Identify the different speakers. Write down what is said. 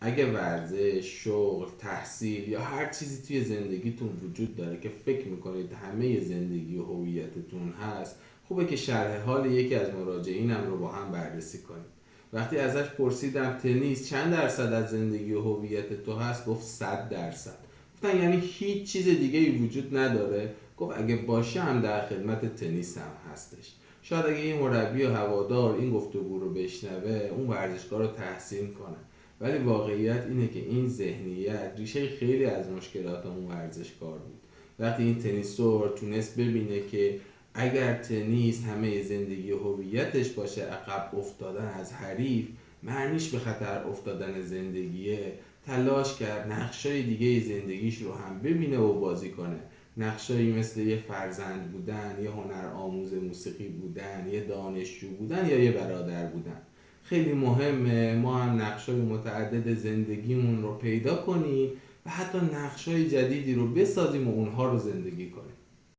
Speaker 1: اگه ورزش، شغل، تحصیل یا هر چیزی توی زندگیتون وجود داره که فکر میکنید همه زندگی و هویتتون هست، خوبه که شرح حال یکی از مراجعینم رو با هم بررسی کنید. وقتی ازش پرسیدم تنیس چند درصد از زندگی و هویت تو هست، گفت 100%. گفتن یعنی هیچ چیز دیگه ای وجود نداره؟ گفت اگه باشه هم در خدمت تنیس هم هستش. شاید اگه یه مربی و هوادار این گفتگو رو بشنوه، اون ورزشکار رو تحسین کنه، ولی واقعیت اینه که این ذهنیت ریشه خیلی از مشکلات اون ورزشکار بود. وقتی این تنیسور تونست ببینه که اگر تنیس همه زندگی و هویتش باشه، عقب افتادن از حریف معنیش به خطر افتادن زندگیه، تلاش کرد نقشای دیگه زندگیش رو هم ببینه و بازی کنه. نقشایی مثل یه فرزند بودن، یه هنر آموز موسیقی بودن، یه دانشجو بودن یا یه برادر بودن. خیلی مهمه ما هم نقشای متعدد زندگیمون رو پیدا کنیم و حتی نقشای جدیدی رو بسازیم و اونها رو زندگی کنیم.